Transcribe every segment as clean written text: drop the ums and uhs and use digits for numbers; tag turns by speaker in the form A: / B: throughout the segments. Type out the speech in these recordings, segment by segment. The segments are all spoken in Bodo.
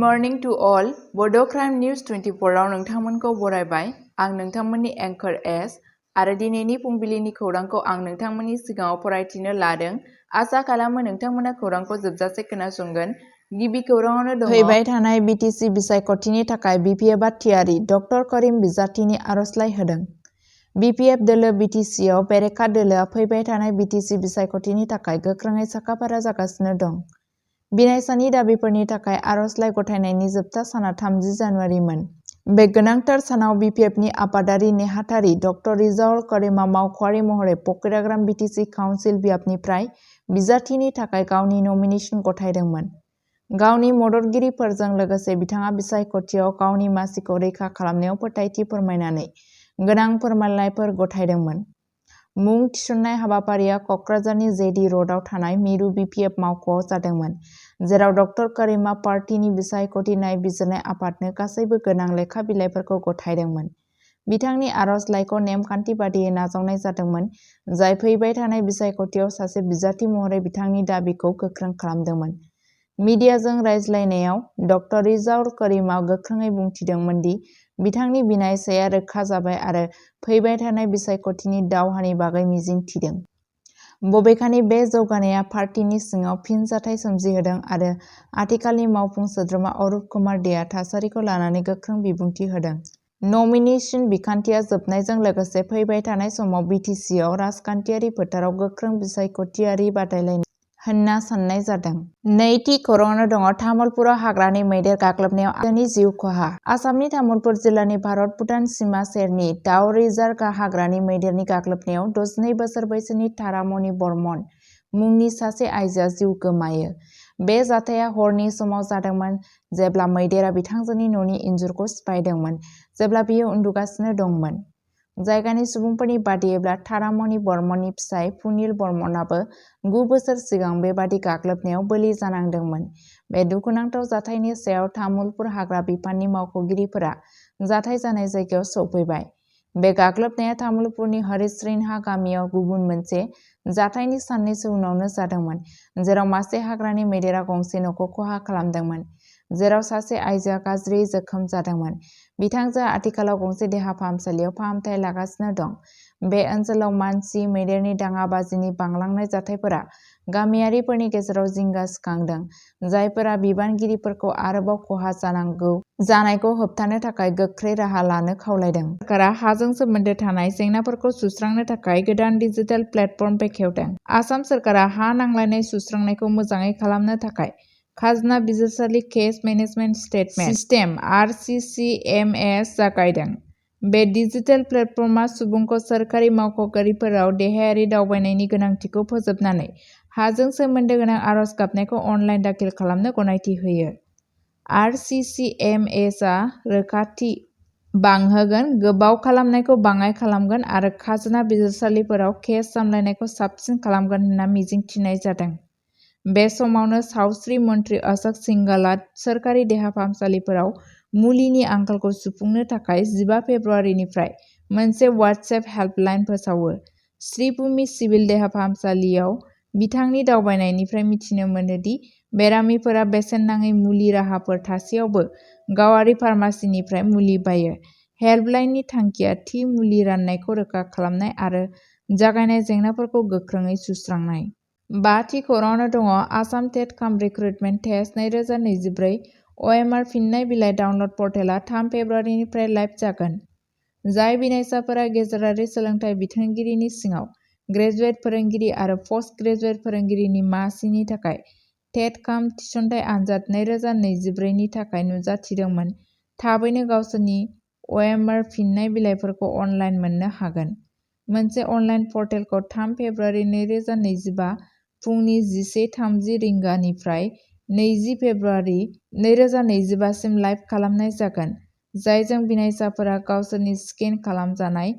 A: मर्निं टु अल बड' क्राइम निउस 24 आव नोंथांमोनखौ बरायबाय। आं नोंथांमोननि एंकर एस आरो दिनैनि फुंबिलिनि खौरांखौ आं नोंथांमोननि सिगाङाव फरायथिनो लादों। आसा खालामो नोंथांमोना खौरांखौ जोबजासे खोनासंगोन। गिबि खौराङावनो दङ। फैबाय थानाय बिटिसि बिसायख'थिनि थाखाय बिपिएफआ थियारि। डक्टर करिम बिजाथिनि आर'जलाइ होदों। बिपिएफ दोलो बिटिसिआव बेरेखा दोलोआ फैबाय थानाय बिटिसि बिसायख'थिनि थाखाय गोख्रोङै साखाफारा जागासिनो दं। बिनायसानि दाबिफोरनि थाखाय आर'जलाइ गथायनायनि जोबथा साना 30 जानुवारिमोन। बे गोनांथार सानाव बिपिएफनि आफादारि नेहाथारि डक्टर रिजाउल करिमआ मावख'आरि महरै पकिराग्राम बिटिसि काउन्सिल बियाबनिफ्राय बिजाथिनि थाखाय गावनि नमिनेशन गथायदोंमोन। गावनि मददगिरिफोरजों लोगोसे बिथाङा बिसायख'थियाव गावनि मासिखौ रैखा खालामनायाव फोथायथि फोरमायनानै गोनां फोरमानलाइफोर गथायदोंमोन। मुं थिसननाय हाबाफारिया क'क्राझारनि जेडि र'डआव थानाय मिरु बिपिएफ मावख'आव जादोंमोन, जेराव डक्टर करिमआ पार्टीनि बिसायख'थि नायबिजिरनाय आफादनो गासैबो गोनां लेखा बिलाइफोरखौ गथायदोंमोन। बिथांनि आर'जलाइखौ नेमखान्थि बादियै नाजावनाय जादोंमोन, जाय फैबाय थानाय बिसायख'थियाव सासे बिजाथि महरै बिथांनि दाबिखौ गोख्रों खालामदोंमोन। मिडियाजों रायज्लायनायाव डक्टर रिजाउल करिमआ गोख्रोङै बुंथिदोंमोन दि बिथांनि बिनायसाया रोखा जाबाय आरो फैबाय थानाय बिसायख'थिनि दावहानि बागै मिजिं थिदों। बबेखानि बे जौगानाया पार्टीनि सिङाव फिनजाथाय सोमजिहोदों आरो आथिखालनि मावफुं सोद्रोमा अरुप कुमार देआ थासारिखौ लानानै गोख्रों बिबुंथि होदों। नमिनेशन बिखान्थिया जोबनायजों लोगोसे फैबाय थानाय समाव बिटिसिआव राजखान्थियारि फोथाराव गोख्रों बिसायख'थियारि बादायलायनाय होनना साननाय जादों। नैथि खौराङावनो दङ। तामुलपुराव हाग्रानि मैदेर गाग्लोबनायाव आइजोनि जिउ खहा। आसामनि तामुलपुर जिल्लानि भारत-भुटान सिमा सेरनि दाउ रिजार्भ हाग्रानि मैदेरनि गाग्लोबनायाव 62 बोसोर बैसोनि तारामणि बर्मन मुंनि सासे आइजोआ जिउ गोमायो। बे जाथाया हरनि समाव जादोंमोन जेब्ला मैदेरा बिथांजोनि न'नि इन्जुरखौ सिफायदोंमोन जेब्ला बियो उन्दुगासिनो दंमोन। जायगानि सुबुंफोरनि बादियैब्ला तारामणि बर्मननि फिसाय पुनिल बर्मनआबो 9 बोसोर सिगां बेबादि गाग्लोबनायाव बोलि जानांदोंमोन। बे दुखुनांथाव जाथायनि सायाव तामुलपुर हाग्रा बिफाननि मावख'गिरिफोरा जाथाय जानाय जायगायाव सौफैबाय। बे गाग्लोबनाया तामुलपुरनि हरिश्रिनहा गामियाव गुबुन मोनसे जाथायनि साननैसो उनावनो जादोंमोन, जेराव मासे हाग्रानि मैदेरा गंसे न'खौ खहा खालामदोंमोन, जेराव सासे आइजोआ गाज्रियै जोखोम जादोंमोन। बिथांजोआ आथिखालाव गंसे देहा फाहामसालियाव फाहामथाय लागासिनो दं। बे ओनसोलाव मानसि मैदेरनि दाङाबाजिनि बांलांनाय जाथायफोरा गामियारिफोरनि गेजेराव जिंगा सिखांदों, जायफोरा बिबानगिरिफोरखौ आरोबाव खहा जानायखौ होबथानो थाखाय गोख्रै राहा लानो खावलायदों। सोरखारा हाजों सोमोन्दो थानाय जेंनाफोरखौ सुस्रांनो थाखाय गोदान डिजिटेल प्लेटफर्म बेखेवदों। आसाम सोरखारा हा नांलायनाय सुस्रांनायखौ मोजाङै खालामनो थाखाय खाजोना बिजिरसालि केस मेनेजमेन्ट स्टेटमेन्ट सिस्टेम (आरसिसिएमएस) जागायदों। बे डिजिटेल प्लेटफर्मआ सुबुंखौ सोरखारि मावख'गिरिफोराव देहायारि दावबायनायनि गोनांथिखौ फोजोबनानै हाजों सोमोन्दो गोनां आर'ज गाबनायखौ अनलाइन दाखिल खालामनो गनायथि होयो। आरसिसिएमएसआ रोखाथि बांहोगोन, गोबाव खालामनायखौ बाङाइ खालामगोन आरो खाजोना बिजिरसालिफोराव केस सामलायनायखौ साबसिन खालामगोन होनना मिजिंथिनाय जादों। बे समावनो सावस्रि मन्थ्रि अशोक सिंघालआ सोरखारि देहा फाहामसालिफोराव मुलिनि आंखालखौ सुफुंनो थाखाय 15 फेब्रुआरिनिफ्राय मोनसे वाट्सएप हेल्पलाइन फोसावो। श्रीभूमि सिभिल देहा फाहामसालियाव बिथांनि दावबायनायनिफ्राय मिथिनो मोनो दि बेरामिफोरा बेसेन नाङै मुलि राहाफोर थासेयावबो गावारि फार्मासिनिफ्राय मुलि बायो। हेल्पलाइननि थांखिया थि मुलि राननायखौ रोखा खालामनाय आरो जागायनाय जेंनाफोरखौ गोख्रोङै सुस्रांनाय। 5 थि खौराङावनो दङ। आसाम टेट काम रिक्रुटमेन्ट टेस्ट 2024 अएमआर फिननाय बिलाइ डाउनल'ड पर्टेलआ 3 फेब्रुआरिनिफ्राय लाइभ जागोन, जाय बिनायसाफोरा गेजेरारि सोलोंथाइ बिथोनगिरिनि सिङाव ग्रेजुवेट फोरोंगिरि आरो पस्ट ग्रेजुवेट फोरोंगिरिनि मासिनि थाखाय टेट काम थिसनथाइ आनजाद 2024 नि थाखाय नुजाथिदोंमोन, थाबैनो गावसोरनि अएमआर फिननाय बिलाइफोरखौ अनलाइन मोननो हागोन। मोनसे अनलाइन पर्टेलखौ 3 फेब्रुआरि 2025 फुंनि 11:30 रिंगानिफ्राय 20 फेब्रुआरि 2025 सिम लाइभ खालामनाय जागोन, जायजों बिनायसाफोरा गावसोरनि स्केन खालामजानाय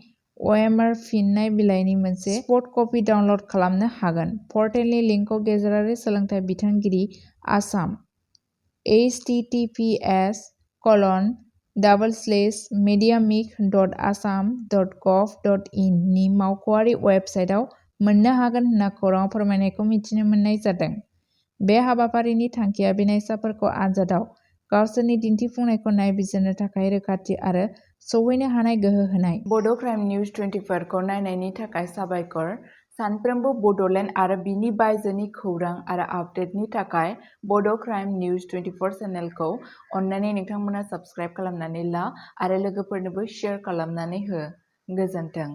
A: अएमआर फिननाय बिलाइनि मोनसे सफ्ट कपि डाउनल'ड खालामनो हागोन। पर्टेलनि लिंकखौ गेजेरारि सोलोंथाइ बिथोनगिरि, आसाम, https://mediamic.assam.gov.in नि मावख'आरि वेबसाइटआव मोननो हागोन होनना खौरांआव फोरमायनायखौ मिथिनो मोननाय जादों। बे हाबाफारिनि थांखिया बिनायसाफोरखौ आनजादाव
B: गावसोरनि दिन्थिफुंनायखौ नायबिजिरनो थाखाय रोखाथि आरो सौहैनो हानाय गोहो होनाय।
A: बड' क्राइम निउज 24 खौ नायनायनि थाखाय साबायखर। सानफ्रोमबो बड'लेण्ड आरो बिनि बायजोनि खौरां आरो आपडेटनि थाखाय बड' क्राइम निउज 24 चेनेलखौ अन्नानै नोंथांमोना साबस्क्राइब खालामनानै ला आरो लोगोफोरनोबो शेयार खालामनानै हो। गोजोन्थों।